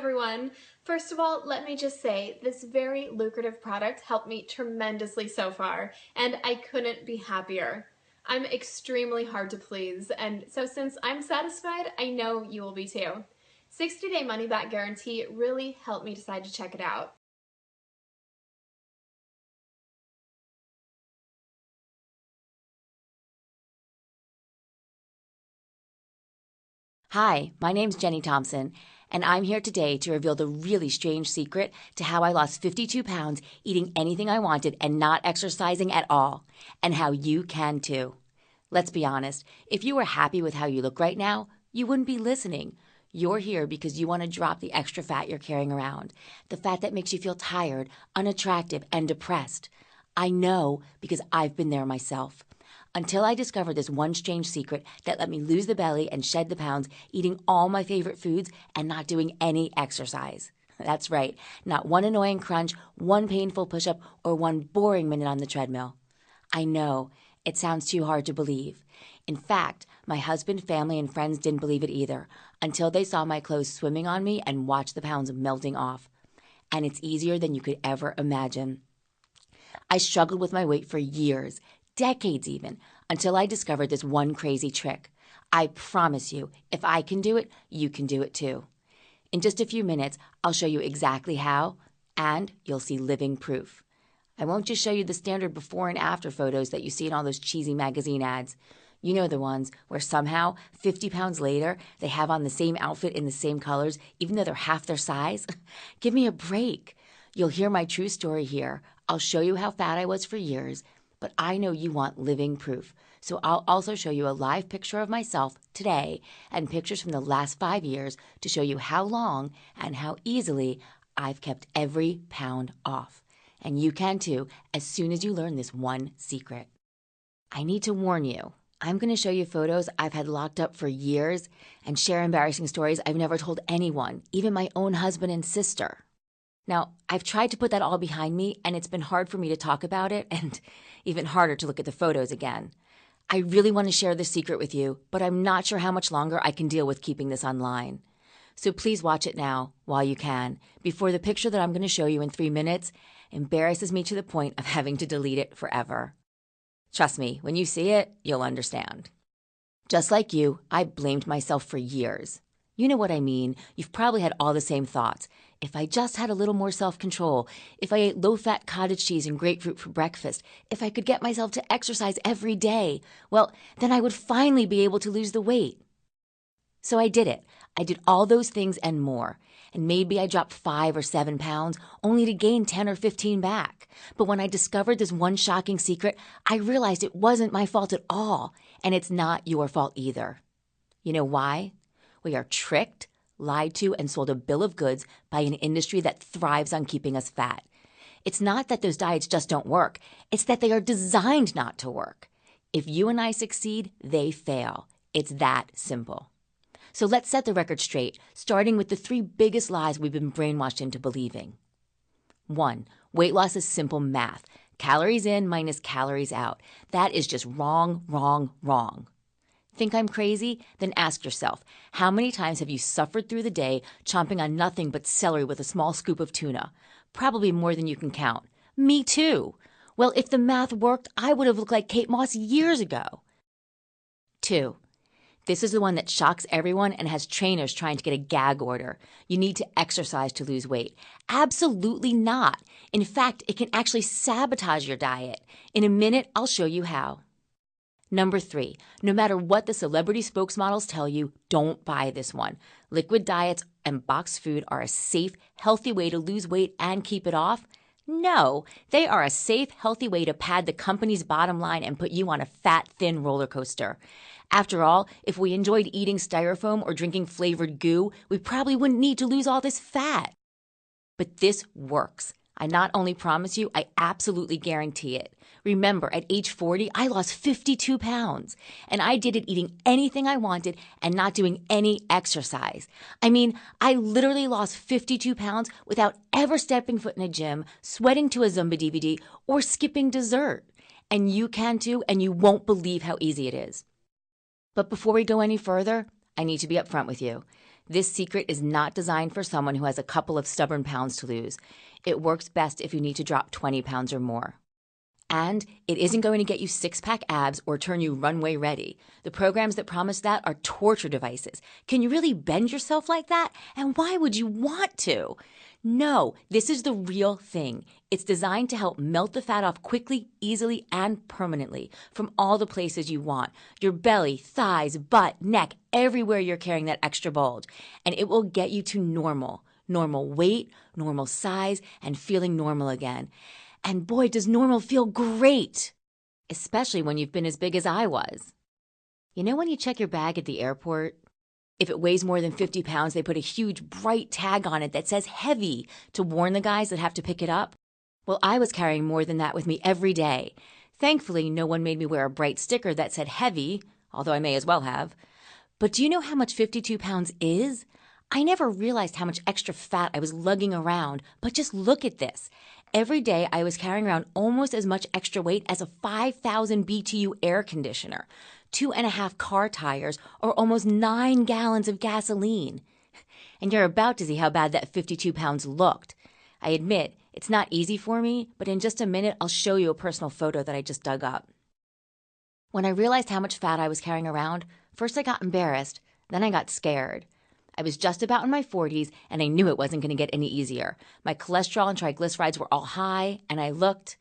everyone. First of all, let me just say this very lucrative product helped me tremendously so far, and I couldn't be happier. I'm extremely hard to please, and so since I'm satisfied, I know you will be too. 60-day money-back guarantee really helped me decide to check it out. Hi, my name's Jenny Thompson, and I'm here today to reveal the really strange secret to how I lost 52 pounds eating anything I wanted and not exercising at all, and how you can too. Let's be honest, if you were happy with how you look right now, you wouldn't be listening. You're here because you want to drop the extra fat you're carrying around, the fat that makes you feel tired, unattractive, and depressed. I know because I've been there myself. Until I discovered this one strange secret that let me lose the belly and shed the pounds, eating all my favorite foods and not doing any exercise. That's right, not one annoying crunch, one painful push-up, or one boring minute on the treadmill. I know, it sounds too hard to believe. In fact, my husband, family, and friends didn't believe it either, until they saw my clothes swimming on me and watched the pounds melting off. And it's easier than you could ever imagine. I struggled with my weight for years, decades even, until I discovered this one crazy trick. I promise you, if I can do it, you can do it too. In just a few minutes, I'll show you exactly how, and you'll see living proof. I won't just show you the standard before and after photos that you see in all those cheesy magazine ads. You know the ones where somehow, 50 pounds later, they have on the same outfit in the same colors, even though they're half their size? Give me a break. You'll hear my true story here. I'll show you how fat I was for years, but I know you want living proof. So I'll also show you a live picture of myself today and pictures from the last 5 years to show you how long and how easily I've kept every pound off. And you can too, as soon as you learn this one secret. I need to warn you, I'm going to show you photos I've had locked up for years and share embarrassing stories I've never told anyone, even my own husband and sister. Now, I've tried to put that all behind me, and it's been hard for me to talk about it, and even harder to look at the photos again. I really want to share this secret with you, but I'm not sure how much longer I can deal with keeping this online. So please watch it now, while you can, before the picture that I'm going to show you in 3 minutes embarrasses me to the point of having to delete it forever. Trust me, when you see it, you'll understand. Just like you, I blamed myself for years. You know what I mean. You've probably had all the same thoughts. If I just had a little more self-control, if I ate low-fat cottage cheese and grapefruit for breakfast, if I could get myself to exercise every day, well, then I would finally be able to lose the weight. So I did it. I did all those things and more. And maybe I dropped 5 or 7 pounds, only to gain 10 or 15 back. But when I discovered this one shocking secret, I realized it wasn't my fault at all. And it's not your fault either. You know why? We are tricked, lied to, and sold a bill of goods by an industry that thrives on keeping us fat. It's not that those diets just don't work. It's that they are designed not to work. If you and I succeed, they fail. It's that simple. So let's set the record straight, starting with the 3 biggest lies we've been brainwashed into believing. 1. Weight loss is simple math. Calories in minus calories out. That is just wrong, wrong, wrong. Think I'm crazy? Then ask yourself, how many times have you suffered through the day chomping on nothing but celery with a small scoop of tuna? Probably more than you can count. Me too. Well, if the math worked, I would have looked like Kate Moss years ago. 2. This is the one that shocks everyone and has trainers trying to get a gag order. You need to exercise to lose weight. Absolutely not. In fact, it can actually sabotage your diet. In a minute, I'll show you how. Number 3, no matter what the celebrity spokesmodels tell you, don't buy this one. Liquid diets and boxed food are a safe, healthy way to lose weight and keep it off. No, they are a safe, healthy way to pad the company's bottom line and put you on a fat, thin roller coaster. After all, if we enjoyed eating styrofoam or drinking flavored goo, we probably wouldn't need to lose all this fat. But this works. I not only promise you, I absolutely guarantee it. Remember, at age 40, I lost 52 pounds, and I did it eating anything I wanted and not doing any exercise. I mean, I literally lost 52 pounds without ever stepping foot in a gym, sweating to a Zumba DVD, or skipping dessert. And you can too, and you won't believe how easy it is. But before we go any further, I need to be upfront with you. This secret is not designed for someone who has a couple of stubborn pounds to lose. It works best if you need to drop 20 pounds or more. And it isn't going to get you six-pack abs or turn you runway ready. The programs that promise that are torture devices. Can you really bend yourself like that? And why would you want to? No, this is the real thing. It's designed to help melt the fat off quickly, easily, and permanently from all the places you want. Your belly, thighs, butt, neck, everywhere you're carrying that extra bulge. And it will get you to normal weight, normal size, and feeling normal again. And boy, does normal feel great, especially when you've been as big as I was. You know when you check your bag at the airport? If it weighs more than 50 pounds, they put a huge bright tag on it that says heavy to warn the guys that have to pick it up. Well, I was carrying more than that with me every day. Thankfully, no one made me wear a bright sticker that said heavy, although I may as well have. But do you know how much 52 pounds is? I never realized how much extra fat I was lugging around, but just look at this. Every day I was carrying around almost as much extra weight as a 5,000 BTU air conditioner, 2.5 car tires, or almost 9 gallons of gasoline. And you're about to see how bad that 52 pounds looked. I admit, it's not easy for me, but in just a minute I'll show you a personal photo that I just dug up. When I realized how much fat I was carrying around, first I got embarrassed, then I got scared. I was just about in my 40s, and I knew it wasn't going to get any easier. My cholesterol and triglycerides were all high, and I looked...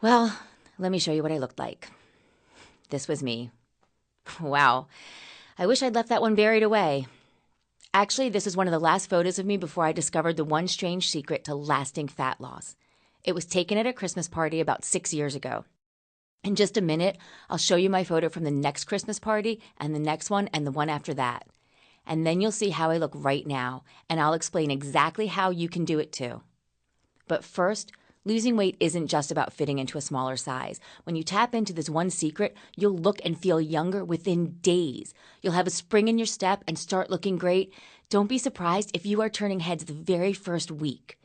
Well, let me show you what I looked like. This was me. Wow. I wish I'd left that one buried away. Actually, this is one of the last photos of me before I discovered the one strange secret to lasting fat loss. It was taken at a Christmas party about 6 years ago. In just a minute, I'll show you my photo from the next Christmas party, and the next one, and the one after that. And then you'll see how I look right now, and I'll explain exactly how you can do it too. But first, losing weight isn't just about fitting into a smaller size. When you tap into this one secret, you'll look and feel younger within days. You'll have a spring in your step and start looking great. Don't be surprised if you are turning heads the very first week.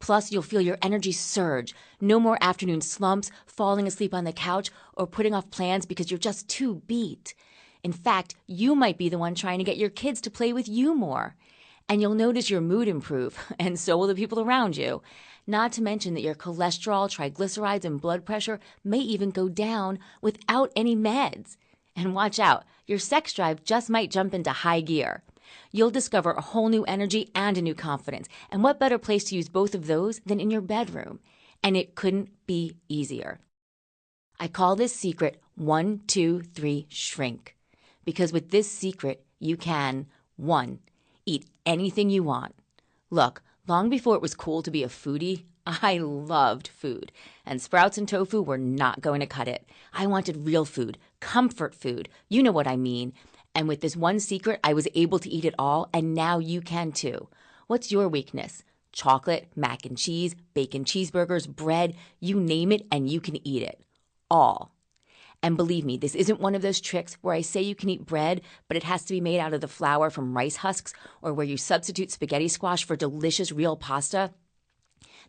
Plus, you'll feel your energy surge. No more afternoon slumps, falling asleep on the couch, or putting off plans because you're just too beat. In fact, you might be the one trying to get your kids to play with you more. And you'll notice your mood improve, and so will the people around you. Not to mention that your cholesterol, triglycerides, and blood pressure may even go down without any meds. And watch out, your sex drive just might jump into high gear. You'll discover a whole new energy and a new confidence. And what better place to use both of those than in your bedroom? And it couldn't be easier. I call this secret 1, 2, 3, shrink. Because with this secret, you can, 1, eat anything you want. Look, long before it was cool to be a foodie, I loved food. And sprouts and tofu were not going to cut it. I wanted real food, comfort food. You know what I mean. And with this one secret, I was able to eat it all, and now you can too. What's your weakness? Chocolate, mac and cheese, bacon cheeseburgers, bread, you name it, and you can eat it. All. And believe me, this isn't one of those tricks where I say you can eat bread, but it has to be made out of the flour from rice husks, or where you substitute spaghetti squash for delicious real pasta.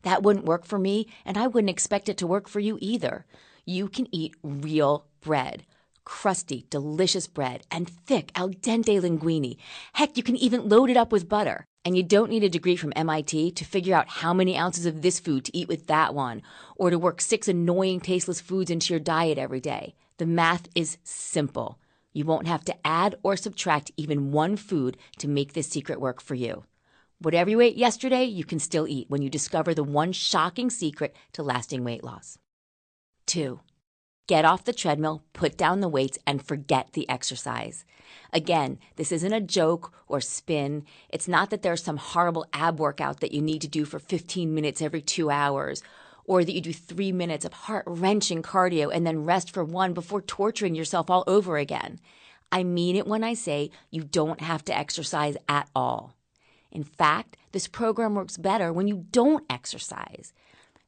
That wouldn't work for me, and I wouldn't expect it to work for you either. You can eat real bread. Crusty, delicious bread, and thick, al dente linguine. Heck, you can even load it up with butter. And you don't need a degree from MIT to figure out how many ounces of this food to eat with that one, or to work 6 annoying, tasteless foods into your diet every day. The math is simple. You won't have to add or subtract even one food to make this secret work for you. Whatever you ate yesterday, you can still eat when you discover the one shocking secret to lasting weight loss. 2. Get off the treadmill, put down the weights, and forget the exercise. Again, this isn't a joke or spin. It's not that there's some horrible ab workout that you need to do for 15 minutes every 2 hours, or that you do 3 minutes of heart-wrenching cardio and then rest for 1 before torturing yourself all over again. I mean it when I say you don't have to exercise at all. In fact, this program works better when you don't exercise.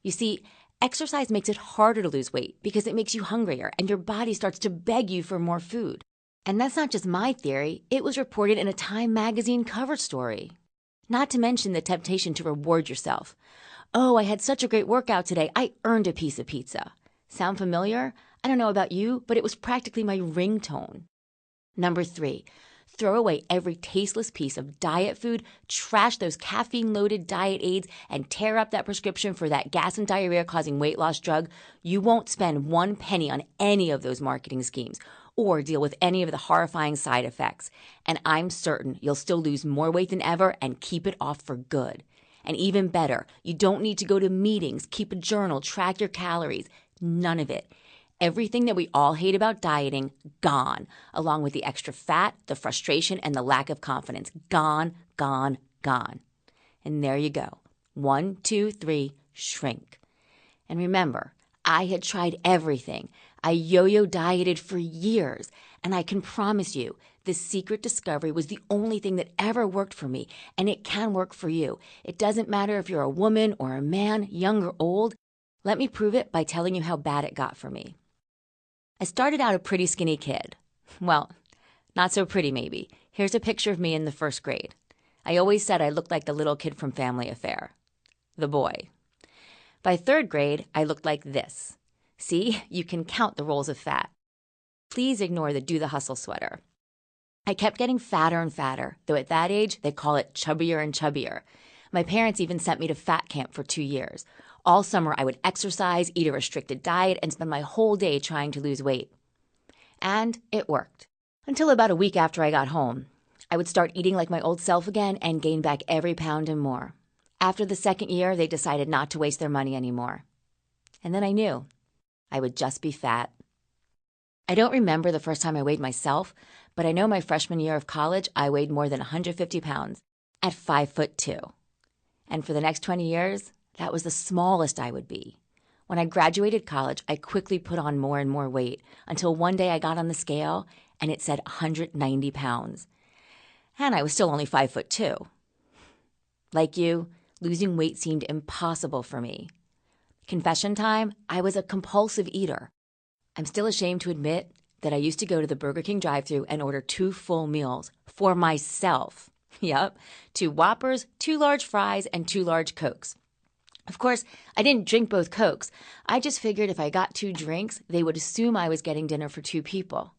You see, exercise makes it harder to lose weight because it makes you hungrier and your body starts to beg you for more food. And that's not just my theory. It was reported in a Time magazine cover story. Not to mention the temptation to reward yourself. Oh, I had such a great workout today. I earned a piece of pizza. Sound familiar? I don't know about you, but it was practically my ringtone. Number 3, throw away every tasteless piece of diet food, trash those caffeine-loaded diet aids, and tear up that prescription for that gas and diarrhea-causing weight loss drug, you won't spend one penny on any of those marketing schemes or deal with any of the horrifying side effects. And I'm certain you'll still lose more weight than ever and keep it off for good. And even better, you don't need to go to meetings, keep a journal, track your calories. None of it. Everything that we all hate about dieting, gone, along with the extra fat, the frustration, and the lack of confidence. Gone, gone, gone. And there you go. 1, 2, 3, shrink. And remember, I had tried everything. I yo-yo dieted for years, and I can promise you, this secret discovery was the only thing that ever worked for me, and it can work for you. It doesn't matter if you're a woman or a man, young or old. Let me prove it by telling you how bad it got for me. I started out a pretty skinny kid. Well, not so pretty maybe. Here's a picture of me in the first grade. I always said I looked like the little kid from Family Affair. The boy. By third grade, I looked like this. See, you can count the rolls of fat. Please ignore the do the hustle sweater. I kept getting fatter and fatter, though at that age, they call it chubbier and chubbier. My parents even sent me to fat camp for 2 years. All summer, I would exercise, eat a restricted diet, and spend my whole day trying to lose weight. And it worked. Until about a week after I got home. I would start eating like my old self again and gain back every pound and more. After the second year, they decided not to waste their money anymore. And then I knew I would just be fat. I don't remember the first time I weighed myself, but I know my freshman year of college, I weighed more than 150 pounds at 5'2". And for the next 20 years, that was the smallest I would be. When I graduated college, I quickly put on more and more weight until one day I got on the scale and it said 190 pounds. And I was still only 5'2". Like you, losing weight seemed impossible for me. Confession time, I was a compulsive eater. I'm still ashamed to admit that I used to go to the Burger King drive-thru and order 2 full meals for myself. Yep, 2 Whoppers, 2 large fries, and 2 large Cokes. Of course, I didn't drink both Cokes. I just figured if I got 2 drinks, they would assume I was getting dinner for 2 people.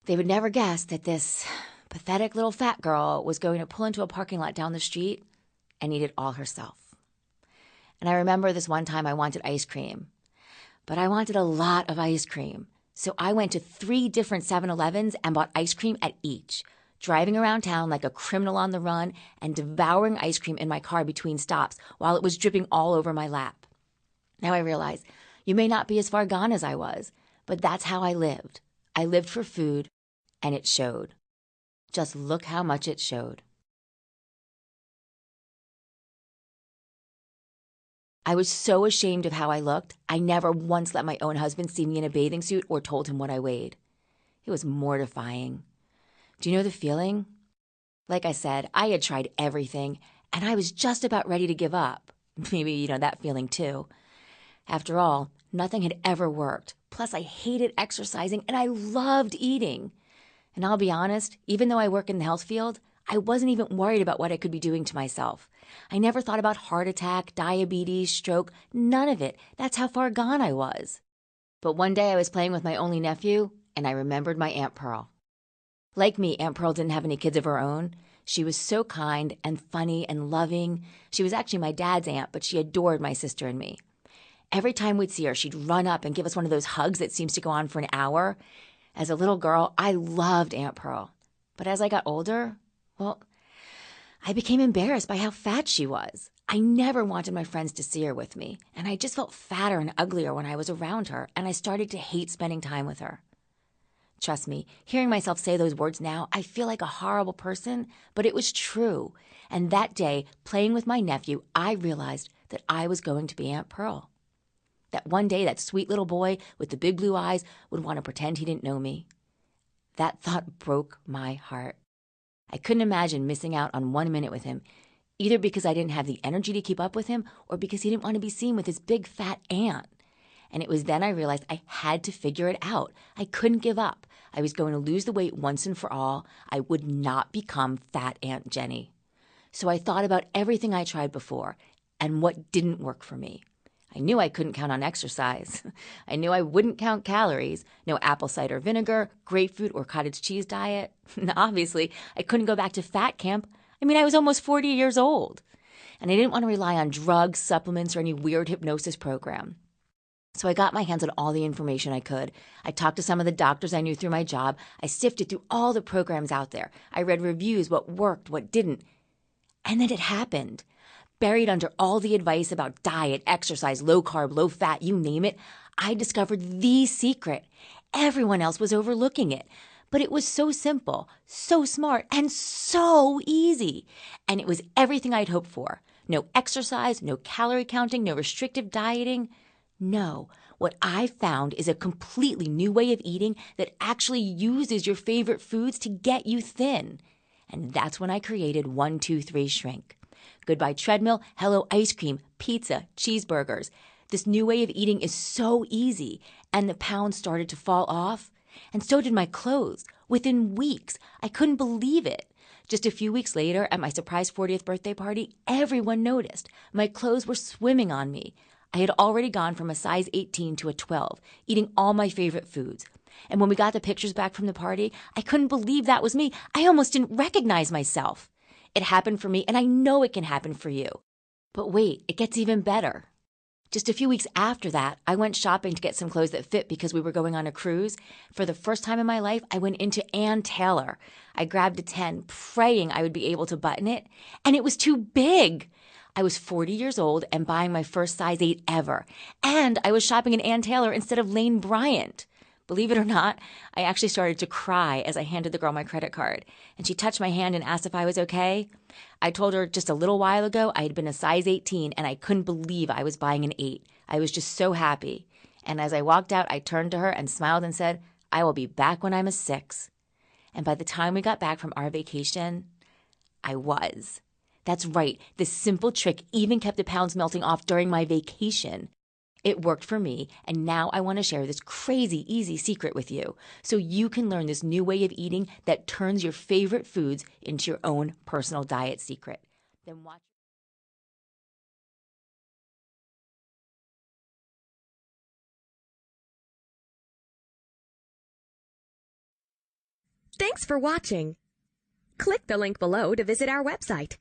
They would never guess that this pathetic little fat girl was going to pull into a parking lot down the street and eat it all herself. And I remember this one time I wanted ice cream. But I wanted a lot of ice cream. So I went to 3 different 7-Elevens and bought ice cream at each, driving around town like a criminal on the run and devouring ice cream in my car between stops while it was dripping all over my lap. Now I realize you may not be as far gone as I was, but that's how I lived. I lived for food, and it showed. Just look how much it showed. I was so ashamed of how I looked, I never once let my own husband see me in a bathing suit or told him what I weighed. It was mortifying. Do you know the feeling? Like I said, I had tried everything, and I was just about ready to give up. Maybe you know that feeling too. After all, nothing had ever worked. Plus, I hated exercising, and I loved eating. And I'll be honest, even though I work in the health field, I wasn't even worried about what I could be doing to myself. I never thought about heart attack, diabetes, stroke, none of it. That's how far gone I was. But one day I was playing with my only nephew, and I remembered my Aunt Pearl. Like me, Aunt Pearl didn't have any kids of her own. She was so kind and funny and loving. She was actually my dad's aunt, but she adored my sister and me. Every time we'd see her, she'd run up and give us one of those hugs that seems to go on for an hour. As a little girl, I loved Aunt Pearl. But as I got older, well, I became embarrassed by how fat she was. I never wanted my friends to see her with me, and I just felt fatter and uglier when I was around her, and I started to hate spending time with her. Trust me, hearing myself say those words now, I feel like a horrible person, but it was true. And that day, playing with my nephew, I realized that I was going to be Aunt Pearl. That one day, that sweet little boy with the big blue eyes would want to pretend he didn't know me. That thought broke my heart. I couldn't imagine missing out on 1 minute with him, either because I didn't have the energy to keep up with him or because he didn't want to be seen with his big fat aunt. And it was then I realized I had to figure it out. I couldn't give up. I was going to lose the weight once and for all. I would not become Fat Aunt Jenny. So I thought about everything I tried before and what didn't work for me. I knew I couldn't count on exercise. I knew I wouldn't count calories. No apple cider vinegar, grapefruit, or cottage cheese diet. Obviously, I couldn't go back to fat camp. I mean, I was almost 40 years old. And I didn't want to rely on drugs, supplements, or any weird hypnosis program. So I got my hands on all the information I could. I talked to some of the doctors I knew through my job. I sifted through all the programs out there. I read reviews, what worked, what didn't. And then it happened. Buried under all the advice about diet, exercise, low carb, low fat, you name it, I discovered the secret. Everyone else was overlooking it. But it was so simple, so smart, and so easy. And it was everything I'd hoped for. No exercise, no calorie counting, no restrictive dieting. No, what I found is a completely new way of eating that actually uses your favorite foods to get you thin. And that's when I created 1-2-3 Shrink. Goodbye treadmill, hello ice cream, pizza, cheeseburgers. This new way of eating is so easy, and the pounds started to fall off. And so did my clothes. Within weeks, I couldn't believe it. Just a few weeks later, at my surprise 40th birthday party, everyone noticed. My clothes were swimming on me. I had already gone from a size 18 to a 12, eating all my favorite foods. And when we got the pictures back from the party, I couldn't believe that was me. I almost didn't recognize myself. It happened for me, and I know it can happen for you. But wait, it gets even better. Just a few weeks after that, I went shopping to get some clothes that fit because we were going on a cruise. For the first time in my life, I went into Ann Taylor. I grabbed a 10, praying I would be able to button it, and it was too big. I was 40 years old and buying my first size 8 ever. And I was shopping in Ann Taylor instead of Lane Bryant. Believe it or not, I actually started to cry as I handed the girl my credit card. And she touched my hand and asked if I was okay. I told her just a little while ago I had been a size 18 and I couldn't believe I was buying an 8. I was just so happy. And as I walked out, I turned to her and smiled and said, I will be back when I'm a 6. And by the time we got back from our vacation, I was. That's right. This simple trick even kept the pounds melting off during my vacation. It worked for me, and now I want to share this crazy easy secret with you so you can learn this new way of eating that turns your favorite foods into your own personal diet secret. Then watch. Thanks for watching. Click the link below to visit our website